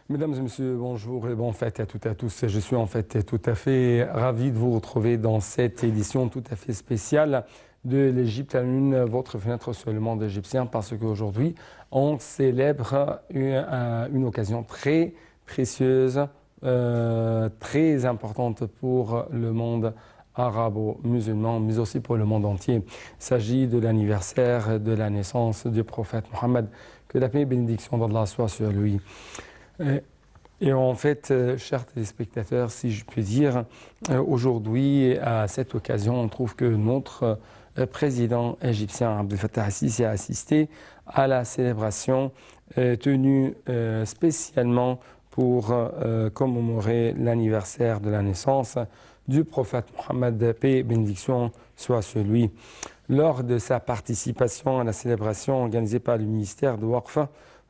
Mesdames et messieurs, bonjour et bonne fête à toutes et à tous. Je suis en fait tout à fait ravi de vous retrouver dans cette édition tout à fait spéciale de l'Égypte à la Lune, votre fenêtre sur le monde égyptien, parce qu'aujourd'hui, on célèbre une occasion très précieuse, très importante pour le monde arabo-musulman, mais aussi pour le monde entier. Il s'agit de l'anniversaire de la naissance du prophète Mohammed, que la paix et bénédiction d'Allah soit sur lui. Et en fait, chers téléspectateurs, si je puis dire, aujourd'hui, à cette occasion, on trouve que notre président égyptien Abdel Fattah al-Sisi a assisté à la célébration tenue spécialement pour commémorer l'anniversaire de la naissance du prophète Mohammed, paix et bénédiction soit sur lui. Lors de sa participation à la célébration organisée par le ministère de Waqf,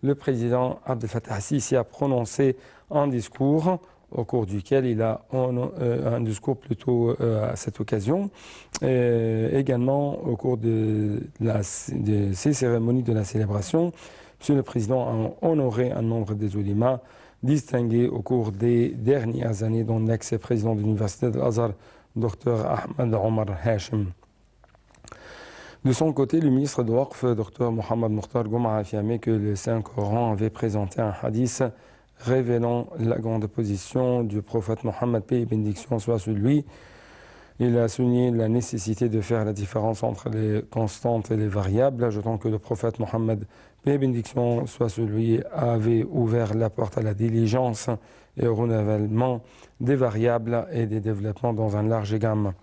le président Abdel Fattah al-Sisi a prononcé un discours au cours duquel il a un discours plutôt à cette occasion. Également, au cours de ces cérémonies de la célébration, M. le Président a honoré un nombre des oulémas distingués au cours des dernières années, dont l'ex-président de l'Université de l'Azhar, Dr Ahmed Omar Hashim. De son côté, le ministre de Waqf, Dr Mohamed Mokhtar Gouma, a affirmé que le Saint-Coran avait présenté un hadith révélant la grande position du prophète Mohammed, paix et bénédiction soit sur lui. Il a souligné la nécessité de faire la différence entre les constantes et les variables, ajoutant que le prophète Mohammed, paix et bénédiction soit sur lui, avait ouvert la porte à la diligence et au renouvellement des variables et des développements dans un large gamme.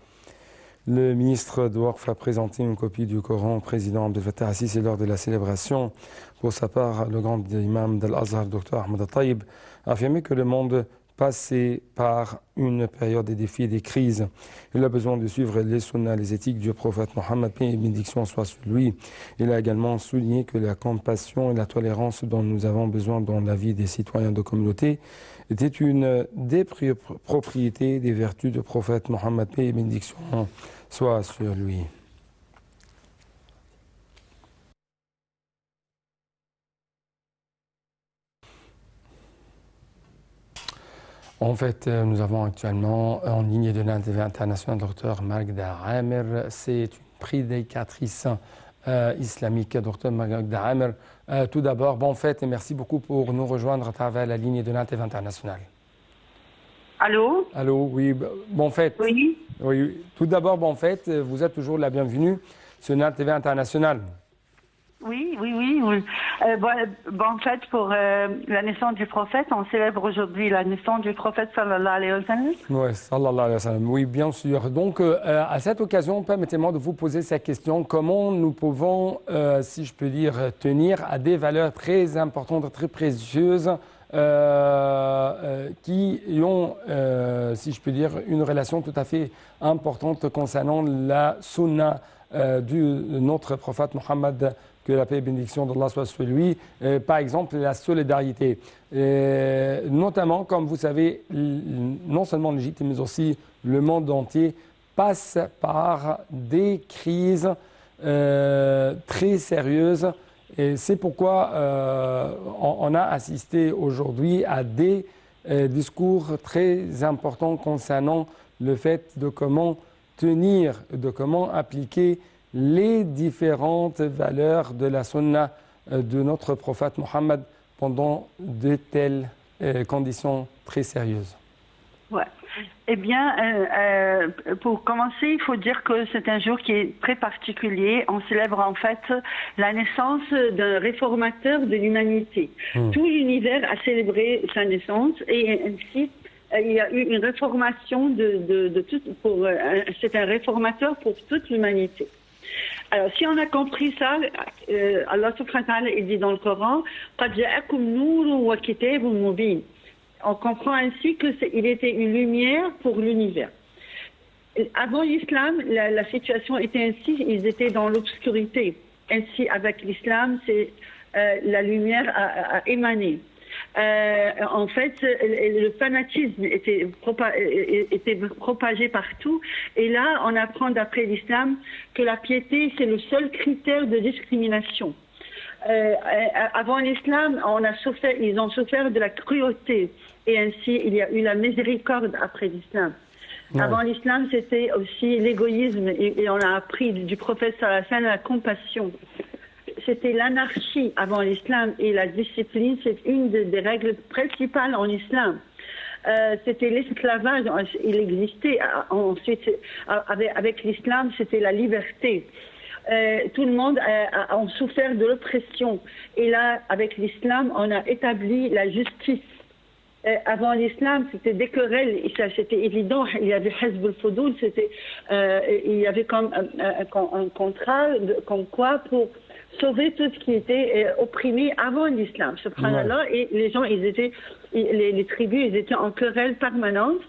Le ministre de Waqf a présenté une copie du Coran au président Abdel Fattah al-Sisi lors de la célébration. Pour sa part, le grand imam d'Al-Azhar, Dr Ahmed Taïb, a affirmé que le monde passait par une période des défis et des crises. Il a besoin de suivre les sunnas, les éthiques du prophète Mohammed, paix et bénédiction soit sur lui. Il a également souligné que la compassion et la tolérance dont nous avons besoin dans la vie des citoyens de communauté était une des propriétés, des vertus du prophète Mohammed, paix et bénédiction soit sur lui. En fait, nous avons actuellement en ligne de l'Interview international Dr Magda Amer. C'est une prédicatrice islamique, Dr Magda Amer. Tout d'abord, bonne fête et merci beaucoup pour nous rejoindre à travers la ligne de l'Interview international. Allô? Allô, oui, bonne fête. Oui. Oui, tout d'abord, bonne fête. Vous êtes toujours la bienvenue sur l'Interview international. Oui. Bonne fête pour la naissance du prophète. On célèbre aujourd'hui la naissance du prophète sallallahu alayhi wa sallam. Oui, sallallahu alayhi wa sallam. Oui, bien sûr. Donc, à cette occasion, permettez-moi de vous poser cette question. Comment nous pouvons, si je peux dire, tenir à des valeurs très importantes, très précieuses, qui ont, si je peux dire, une relation tout à fait importante concernant la sunna de notre prophète Mohammed, que la paix et bénédiction d'Allah soit sur lui, par exemple la solidarité. Notamment, comme vous savez, non seulement l'Égypte, mais aussi le monde entier passe par des crises très sérieuses. Et c'est pourquoi on a assisté aujourd'hui à des discours très importants concernant le fait de comment tenir, de comment appliquer les différentes valeurs de la sunna de notre prophète Mohammed pendant de telles conditions très sérieuses. Ouais. Eh bien, pour commencer, il faut dire que c'est un jour qui est très particulier. On célèbre en fait la naissance d'un réformateur de l'humanité. Tout l'univers a célébré sa naissance et ainsi il y a eu une réformation de tout. C'est un réformateur pour toute l'humanité. Alors, si on a compris ça, Allah subhanahu wa ta'ala dit dans le Coran, قَدْ جَاءَكُمْ نُورٌ وَكِتَابٌ مُبِينٌ. On comprend ainsi qu'il était une lumière pour l'univers. Avant l'islam, la situation était ainsi, ils étaient dans l'obscurité. Ainsi, avec l'islam, la lumière a émané. En fait, le fanatisme était propagé partout. Et là, on apprend d'après l'islam que la piété, c'est le seul critère de discrimination. Avant l'islam, ils ont souffert de la cruauté. Et ainsi, il y a eu la miséricorde après l'islam. Ouais. Avant l'islam, c'était aussi l'égoïsme. Et on a appris du prophète sallallahu alayhi wa sallam la compassion. C'était l'anarchie avant l'islam. Et la discipline, c'est une des règles principales en islam. C'était l'esclavage, il existait. Ensuite, avec l'islam, c'était la liberté. Tout le monde a souffert de l'oppression. Et là, avec l'islam, on a établi la justice. Avant l'islam, c'était des querelles, c'était évident. Il y avait Hizb al-Fudul, il y avait comme un contrat, comme quoi pour sauver tout ce qui était opprimé avant l'islam. Subhanallah, et les gens, les tribus, ils étaient en querelle permanente.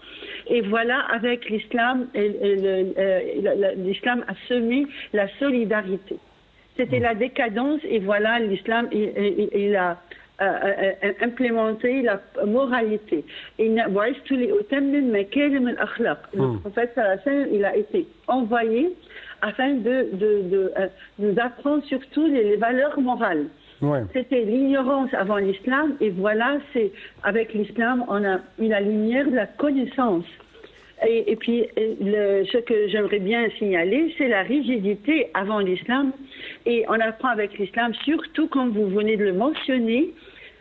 Et voilà, avec l'islam, l'islam a semé la solidarité. C'était la décadence, et voilà, l'islam, il a implémenté la moralité. Le prophète sallallahu alayhi wa sallam, il a été envoyé afin de nous apprendre surtout les valeurs morales. Ouais. C'était l'ignorance avant l'islam, et voilà, avec l'islam, on a eu la lumière de la connaissance. Et puis, ce que j'aimerais bien signaler, c'est la rigidité avant l'islam. Et on apprend avec l'islam, surtout comme vous venez de le mentionner,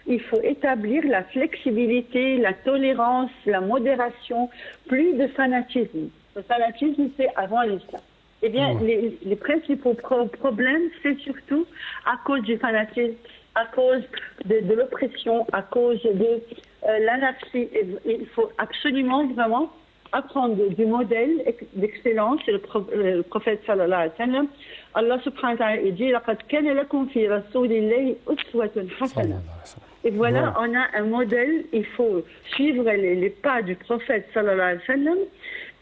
il faut établir la flexibilité, la tolérance, la modération, plus de fanatisme. Le fanatisme, c'est avant l'islam. Eh bien, les principaux problèmes, c'est surtout à cause du fanatisme, à cause de l'oppression, à cause de l'anarchie. Il faut absolument, vraiment, apprendre du modèle d'excellence, c'est le prophète sallallahu alayhi wa sallam. Allah subhanahu wa ta'ala dit laqad kana lakum fi rasulillahi uswatun hasana. Et voilà, on a un modèle, il faut suivre les pas du prophète sallallahu alayhi wa sallam,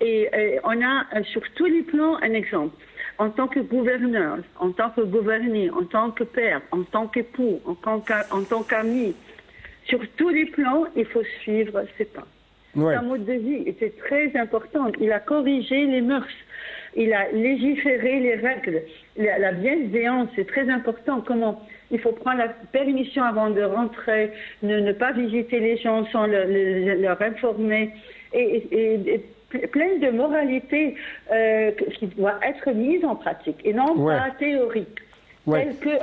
et on a sur tous les plans un exemple. En tant que gouverneur, en tant que gouverné, en tant que père, en tant qu'époux, en tant qu'ami, sur tous les plans, il faut suivre ses pas. Ouais. Sa mode de vie était très important. Il a corrigé les mœurs. Il a légiféré les règles. La bienveillance, c'est très important. Comment il faut prendre la permission avant de rentrer, ne pas visiter les gens sans leur informer. Et plein de moralité qui doit être mise en pratique et non pas théorique. Telle que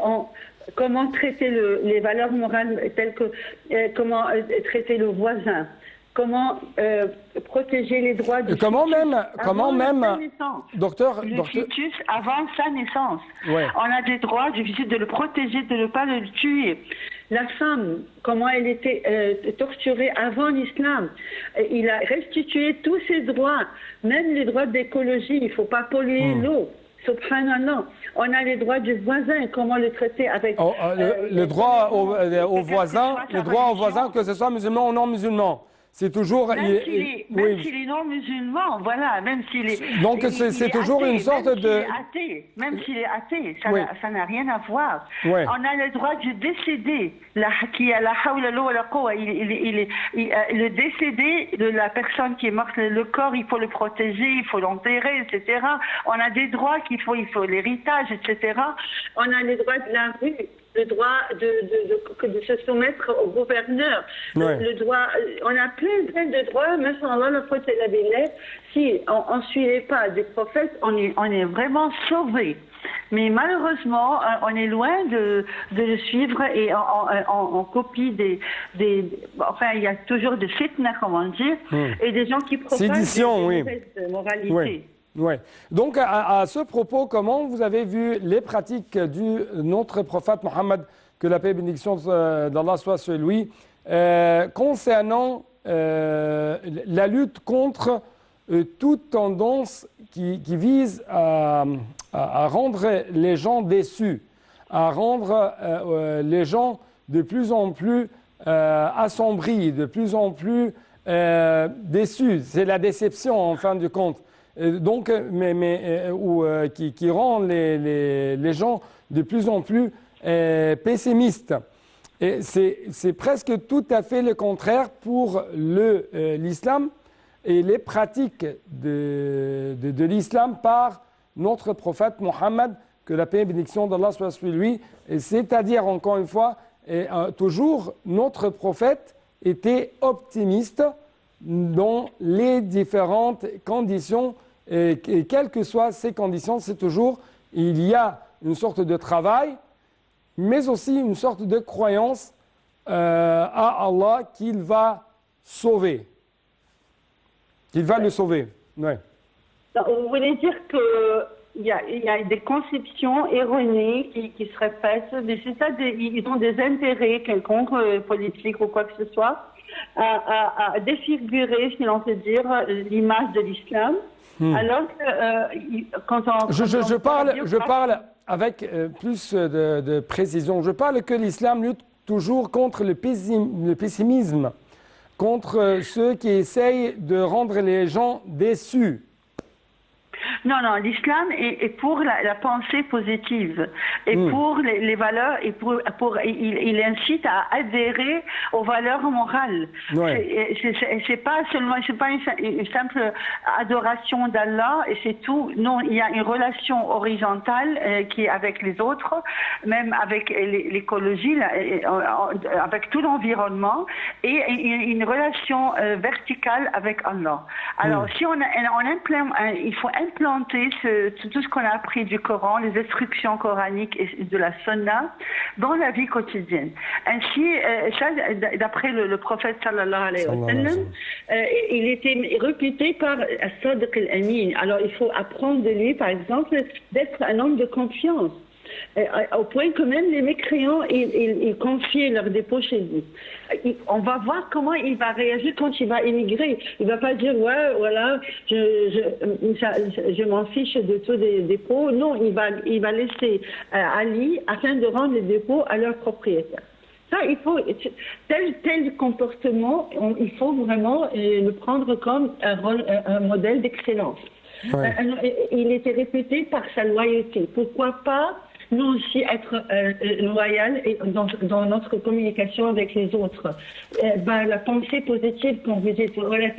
comment traiter les valeurs morales, telles que comment traiter le voisin. Comment protéger les droits du docteur, fœtus avant sa naissance. Ouais. On a des droits du fœtus de le protéger, de ne pas le tuer. La femme, comment elle était torturée avant l'islam. Il a restitué tous ses droits, même les droits d'écologie. Il ne faut pas polluer l'eau. Subhanallah. On a les droits du voisin, comment le traiter avec... le droit au voisin, que ce soit musulman ou non musulman. C'est toujours... Même s'il est non musulman, voilà, même s'il est... Donc c'est toujours athée, une sorte de... Même s'il est athée, ça n'a rien à voir. Ouais. On a le droit du décédé, le décédé de la personne qui est morte, le corps, il faut le protéger, il faut l'enterrer, etc. On a des droits il faut l'héritage, etc. On a les droits de la rue. Le droit de se soumettre au gouverneur, le droit, on a plein de droits, mais sans Allah, le prophète l'avait l'air. Si on ne suivait pas des prophètes, on est vraiment sauvé. Mais malheureusement, on est loin de le suivre et on copie enfin, il y a toujours des fitna, comment dire, et des gens qui propagent des moralités. Oui. Ouais. Donc, à ce propos, comment vous avez vu les pratiques de notre prophète Mohammed, que la paix et bénédiction d'Allah soit sur lui, concernant la lutte contre toute tendance qui vise à rendre les gens déçus, à rendre les gens de plus en plus assombris, de plus en plus déçus. C'est la déception, en fin de compte. Donc, qui rend les gens de plus en plus pessimistes. Et c'est presque tout à fait le contraire pour l'islam et les pratiques de l'islam par notre prophète Mohammed, que la paix et bénédiction d'Allah soit sur lui. C'est-à-dire, encore une fois, toujours, notre prophète était optimiste dans les différentes conditions. Et quelles que soient ces conditions, c'est toujours, il y a une sorte de travail, mais aussi une sorte de croyance à Allah qu'il va sauver. Qu'il va le sauver. Ouais. Vous voulez dire qu'il y a des conceptions erronées qui se répètent, mais c'est ça, ils ont des intérêts quelconques, politiques ou quoi que ce soit, à défigurer, si l'on peut dire, l'image de l'islam. Alors que quand on... Je parle avec plus de précision. Je parle que l'islam lutte toujours contre le pessimisme, contre ceux qui essayent de rendre les gens déçus. Non, l'islam est pour la pensée positive et pour les valeurs et il incite à adhérer aux valeurs morales. Ouais. C'est pas une simple adoration d'Allah et c'est tout. Non, il y a une relation horizontale qui est avec les autres, même avec l'écologie, avec tout l'environnement et une relation verticale avec Allah. Alors, si il faut implanter tout ce qu'on a appris du Coran, les instructions coraniques et de la Sunna dans la vie quotidienne. Ainsi, ça, d'après le prophète sallallahu alayhi wa sallam, il était réputé par As-Sadiq al-Amin. Alors, il faut apprendre de lui, par exemple, d'être un homme de confiance. Au point que même les mécréants, ils confiaient leurs dépôts chez lui. On va voir comment il va réagir quand il va émigrer. Il ne va pas dire, ouais, voilà, je m'en fiche de tous les dépôts. Non, il va laisser Ali afin de rendre les dépôts à leur propriétaire. Ça, il faut, tel comportement, il faut vraiment le prendre comme un modèle d'excellence. Ouais. Il était réputé par sa loyauté. Pourquoi pas nous aussi être loyal dans notre communication avec les autres. La pensée positive quand vous dites ouais.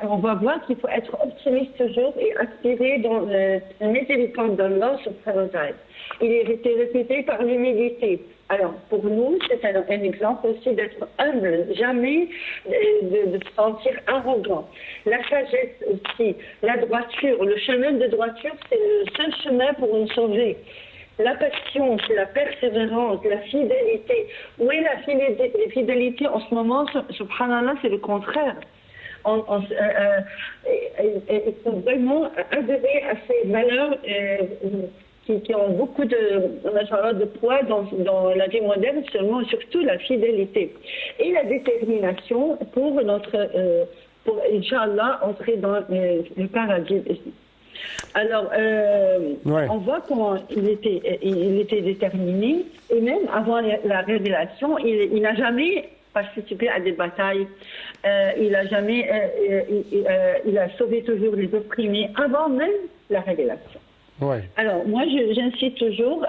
On va voir qu'il faut être optimiste toujours et aspirer dans la miséricorde d'Allah subhanahu wa ta'ala. Il était réputé par l'humilité. Alors, pour nous, c'est un exemple aussi d'être humble, jamais de se sentir arrogant. La sagesse aussi, la droiture, le chemin de droiture, c'est le seul chemin pour nous sauver. La patience, la persévérance, la fidélité. Où est la fidélité en ce moment? Subhanallah, c'est le contraire. Il faut vraiment adhérer à ces valeurs qui ont beaucoup de poids dans la vie moderne, seulement surtout la fidélité et la détermination pour Inch'Allah, entrer dans le paradis. Alors, ouais. On voit comment il était déterminé, et même avant la révélation, il n'a jamais participé à des batailles, il a sauvé toujours les opprimés avant même la révélation. Ouais. Alors, moi, j'incite toujours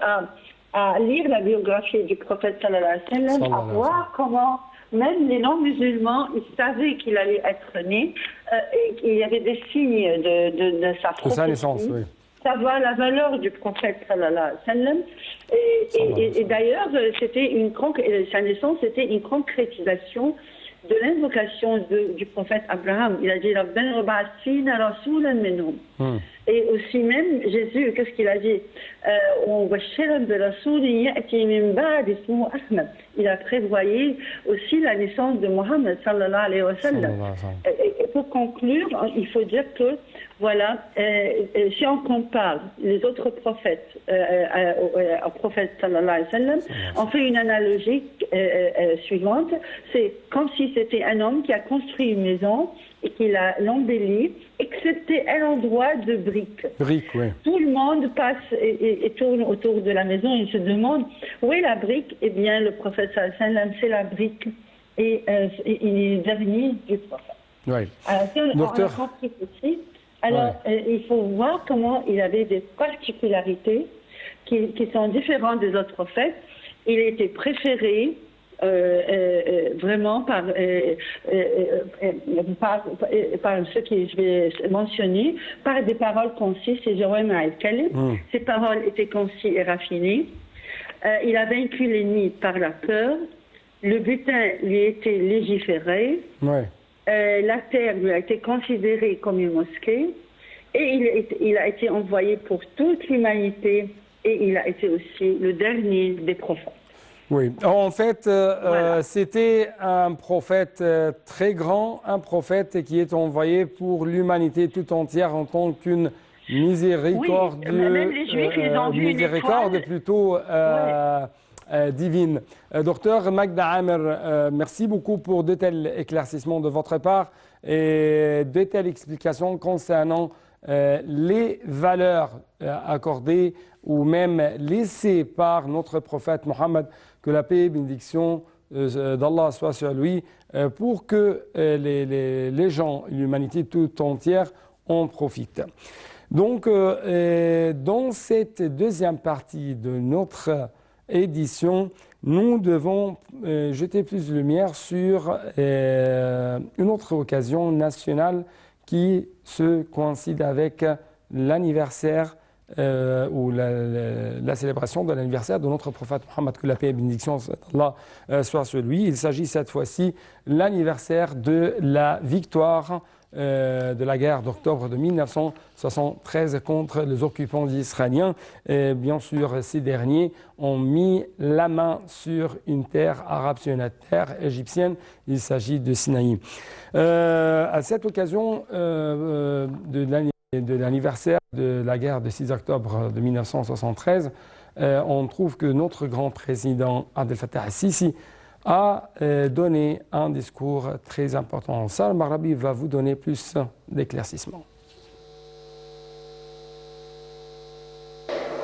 à lire la biographie du prophète sallallahu alayhi wa sallam, à voir comment même les non-musulmans, ils savaient qu'il allait être né, et qu'il y avait des signes de sa prophétie. De sa naissance, oui. Savoir la valeur du prophète sallallahu alayhi wa sallam. Et d'ailleurs, sa naissance, c'était une concrétisation de l'invocation du prophète Abraham. Il a dit Rabbana wab'athina rasulan minhum. Et aussi même Jésus, qu'est-ce qu'il a dit? Il a prévoyé aussi la naissance de Mohammed sallallahu alayhi wa sallam. Et pour conclure, il faut dire que voilà, si on compare les autres prophètes au prophète sallallahu alayhi wa sallam, on fait une analogie suivante. C'est comme si c'était un homme qui a construit une maison et qu'il a l'embellie, excepté un endroit de briques. Briques, oui. Tout le monde passe et tourne autour de la maison et se demande où est la brique. Eh bien, le prophète sallallahu alayhi wa sallam, c'est la brique et il est le dernier du prophète. Oui. Alors, si on a compris ceci, alors il faut voir comment il avait des particularités qui sont différentes des autres prophètes. Il était préféré vraiment par ce que je vais mentionner, par des paroles concises et Ces paroles étaient concises et raffinées. Il a vaincu l'ennemi par la peur. Le butin lui était légiféré. Ouais. La terre lui a été considérée comme une mosquée. Et il a été envoyé pour toute l'humanité. Et il a été aussi le dernier des prophètes. Oui, en fait, Voilà. c'était un prophète très grand, un prophète qui est envoyé pour l'humanité tout entière en tant qu'une miséricorde, Oui, même les Juifs, ils ont vu une étoile. plutôt divine. Docteur Magda Amer, merci beaucoup pour de tels éclaircissements de votre part et de telles explications concernant les valeurs accordées ou même laissées par notre prophète Mohammed, que la paix et bénédiction d'Allah soit sur lui, pour que les gens, l'humanité tout entière en profitent. Donc, dans cette deuxième partie de notre édition, nous devons jeter plus de lumière sur une autre occasion nationale qui se coïncide avec l'anniversaire ou la célébration de l'anniversaire de notre prophète Mohammed, que la paix et bénédiction d'Allah soit sur lui. Il s'agit cette fois-ci de l'anniversaire de la victoire de la guerre d'octobre de 1973 contre les occupants israéliens. Et bien sûr, ces derniers ont mis la main sur une terre arabe, sur une terre égyptienne. Il s'agit de Sinaï. À cette occasion de l'anniversaire de la guerre de 6 octobre de 1973, on trouve que notre grand président Abdel Fattah al-Sisi a donné un discours très important. Salma Arabi va vous donner plus d'éclaircissements.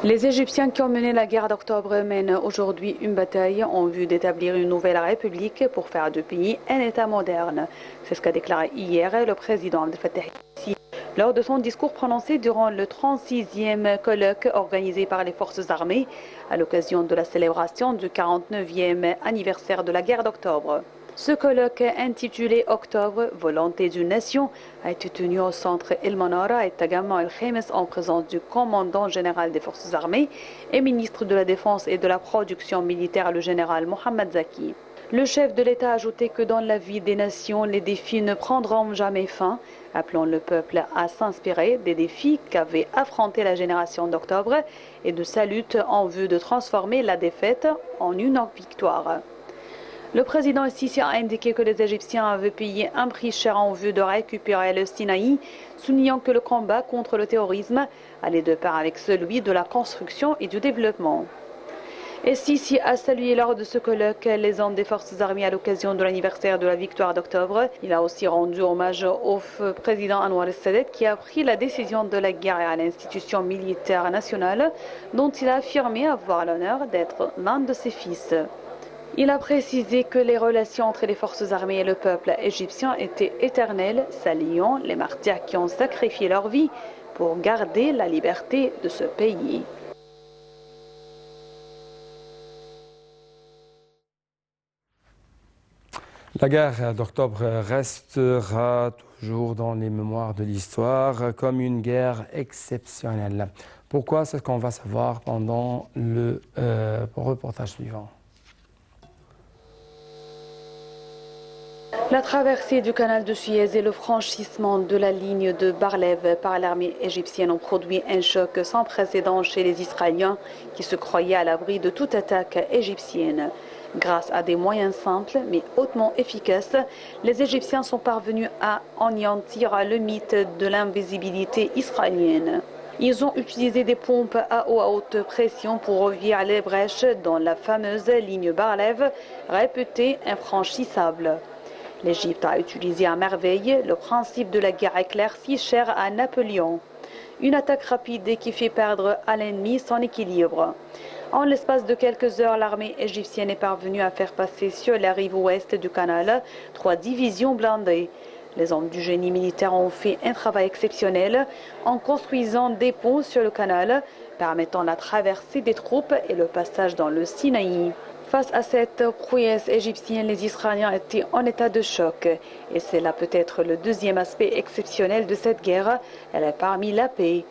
Les Égyptiens qui ont mené la guerre d'octobre mènent aujourd'hui une bataille en vue d'établir une nouvelle république pour faire du pays un État moderne. C'est ce qu'a déclaré hier le président Abdel Fattah al-Sisi lors de son discours prononcé durant le 36e colloque organisé par les forces armées à l'occasion de la célébration du 49e anniversaire de la guerre d'octobre. Ce colloque intitulé Octobre, volonté d'une nation, a été tenu au centre El Manara et Tagama El Khemes en présence du commandant général des forces armées et ministre de la Défense et de la Production militaire, le général Mohamed Zaki. Le chef de l'État a ajouté que dans la vie des nations, les défis ne prendront jamais fin, appelant le peuple à s'inspirer des défis qu'avait affronté la génération d'octobre et de sa lutte en vue de transformer la défaite en une victoire. Le président Sisi a indiqué que les Égyptiens avaient payé un prix cher en vue de récupérer le Sinaï, soulignant que le combat contre le terrorisme allait de pair avec celui de la construction et du développement. Et Sisi a salué lors de ce colloque les hommes des forces armées à l'occasion de l'anniversaire de la victoire d'octobre. Il a aussi rendu hommage au président Anwar el-Sadat qui a pris la décision de la guerre à l'institution militaire nationale dont il a affirmé avoir l'honneur d'être l'un de ses fils. Il a précisé que les relations entre les forces armées et le peuple égyptien étaient éternelles, saluant les martyrs qui ont sacrifié leur vie pour garder la liberté de ce pays. La guerre d'octobre restera toujours dans les mémoires de l'histoire comme une guerre exceptionnelle. Pourquoi? C'est ce qu'on va savoir pendant le reportage suivant. La traversée du canal de Suez et le franchissement de la ligne de Bar-Lev par l'armée égyptienne ont produit un choc sans précédent chez les Israéliens qui se croyaient à l'abri de toute attaque égyptienne. Grâce à des moyens simples mais hautement efficaces, les Égyptiens sont parvenus à anéantir le mythe de l'invisibilité israélienne. Ils ont utilisé des pompes à eau à haute pression pour ouvrir les brèches dans la fameuse ligne Bar-Lev, réputée infranchissable. L'Égypte a utilisé à merveille le principe de la guerre éclair si cher à Napoléon. Une attaque rapide qui fait perdre à l'ennemi son équilibre. En l'espace de quelques heures, l'armée égyptienne est parvenue à faire passer sur la rive ouest du canal 3 divisions blindées. Les hommes du génie militaire ont fait un travail exceptionnel en construisant des ponts sur le canal, permettant la traversée des troupes et le passage dans le Sinaï. Face à cette prouesse égyptienne, les Israéliens étaient en état de choc. Et c'est là peut-être le deuxième aspect exceptionnel de cette guerre. Elle est parmi la paix.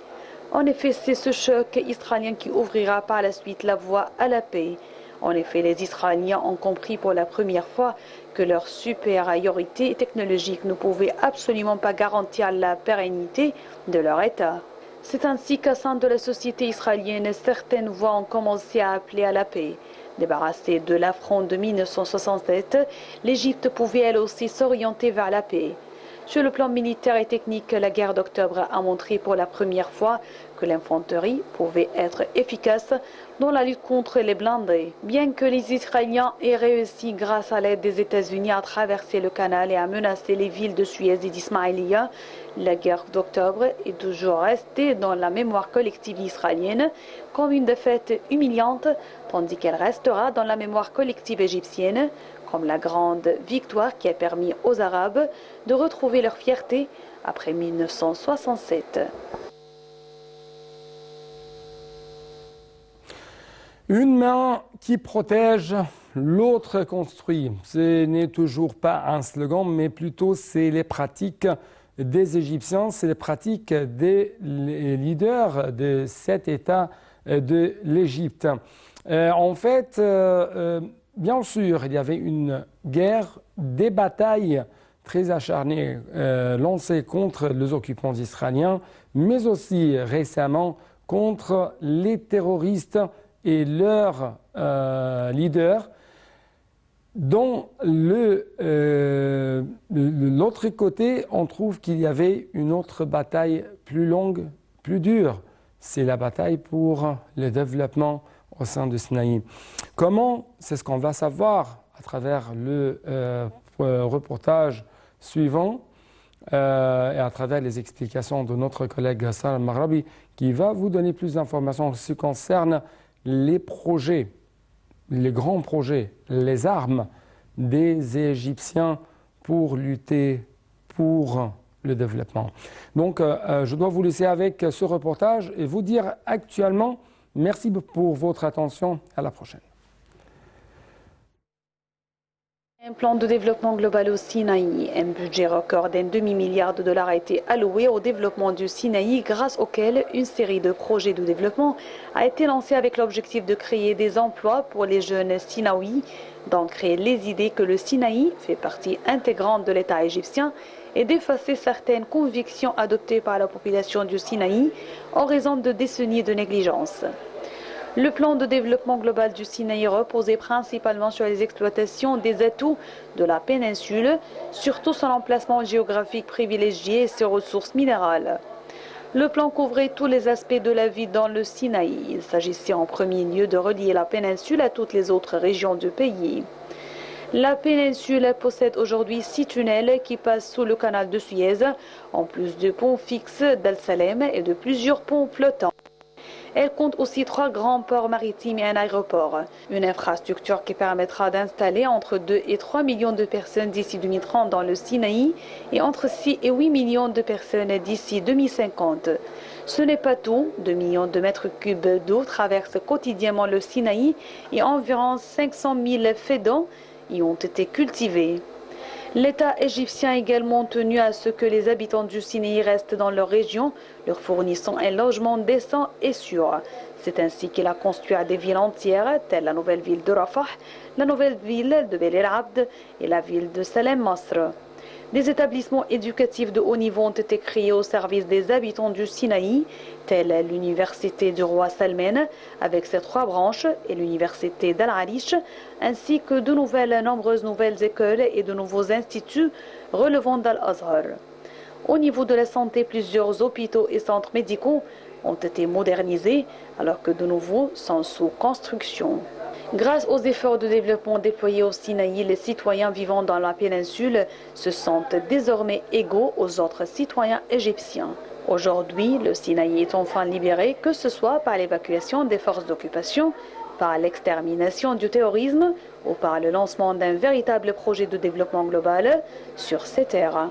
En effet, c'est ce choc israélien qui ouvrira par la suite la voie à la paix. En effet, les Israéliens ont compris pour la première fois que leur supériorité technologique ne pouvait absolument pas garantir la pérennité de leur État. C'est ainsi qu'au sein de la société israélienne, certaines voix ont commencé à appeler à la paix. Débarrassée de l'affront de 1967, l'Égypte pouvait elle aussi s'orienter vers la paix. Sur le plan militaire et technique, la guerre d'octobre a montré pour la première fois que l'infanterie pouvait être efficace dans la lutte contre les blindés. Bien que les Israéliens aient réussi grâce à l'aide des États-Unis à traverser le canal et à menacer les villes de Suez et d'Ismaïlia, la guerre d'octobre est toujours restée dans la mémoire collective israélienne comme une défaite humiliante, tandis qu'elle restera dans la mémoire collective égyptienne comme la grande victoire qui a permis aux Arabes de retrouver leur fierté après 1967. Une main qui protège, l'autre construit. Ce n'est toujours pas un slogan, mais plutôt c'est les pratiques des Égyptiens, c'est les pratiques des leaders de cet État de l'Égypte. En fait, bien sûr, il y avait une guerre, des batailles très acharnées lancées contre les occupants israéliens, mais aussi récemment contre les terroristes et leurs leaders. Dans l'autre côté, on trouve qu'il y avait une autre bataille plus longue, plus dure. C'est la bataille pour le développement au sein de Sinaï. Comment? C'est ce qu'on va savoir à travers le reportage suivant et à travers les explications de notre collègue Hassan Al-Maghrabi qui va vous donner plus d'informations en ce qui concerne les projets, les grands projets, les armes des Égyptiens pour lutter pour le développement. Donc, je dois vous laisser avec ce reportage et vous dire actuellement merci pour votre attention. À la prochaine. Un plan de développement global au Sinaï. Un budget record d'un demi-milliard de dollars a été alloué au développement du Sinaï, grâce auquel une série de projets de développement a été lancée avec l'objectif de créer des emplois pour les jeunes Sinaouis, d'ancrer les idées que le Sinaï fait partie intégrante de l'État égyptien et d'effacer certaines convictions adoptées par la population du Sinaï en raison de décennies de négligence. Le plan de développement global du Sinaï reposait principalement sur les exploitations des atouts de la péninsule, surtout son emplacement géographique privilégié et ses ressources minérales. Le plan couvrait tous les aspects de la vie dans le Sinaï. Il s'agissait en premier lieu de relier la péninsule à toutes les autres régions du pays. La péninsule possède aujourd'hui 6 tunnels qui passent sous le canal de Suez, en plus de ponts fixes d'Al-Salem et de plusieurs ponts flottants. Elle compte aussi 3 grands ports maritimes et un aéroport. Une infrastructure qui permettra d'installer entre 2 et 3 millions de personnes d'ici 2030 dans le Sinaï et entre 6 et 8 millions de personnes d'ici 2050. Ce n'est pas tout. 2 millions de mètres cubes d'eau traversent quotidiennement le Sinaï et environ 500 000 fédans y ont été cultivés. L'État égyptien a également tenu à ce que les habitants du Sinaï restent dans leur région, leur fournissant un logement décent et sûr. C'est ainsi qu'il a construit des villes entières, telles la nouvelle ville de Rafah, la nouvelle ville de Bel El Abd et la ville de Salem Masr. Des établissements éducatifs de haut niveau ont été créés au service des habitants du Sinaï, tels l'université du roi Salman avec ses 3 branches et l'université d'Al-Arish, ainsi que de nombreuses nouvelles écoles et de nouveaux instituts relevant d'Al-Azhar. Au niveau de la santé, plusieurs hôpitaux et centres médicaux ont été modernisés alors que de nouveaux sont sous construction. Grâce aux efforts de développement déployés au Sinaï, les citoyens vivant dans la péninsule se sentent désormais égaux aux autres citoyens égyptiens. Aujourd'hui, le Sinaï est enfin libéré, que ce soit par l'évacuation des forces d'occupation, par l'extermination du terrorisme ou par le lancement d'un véritable projet de développement global sur ces terres.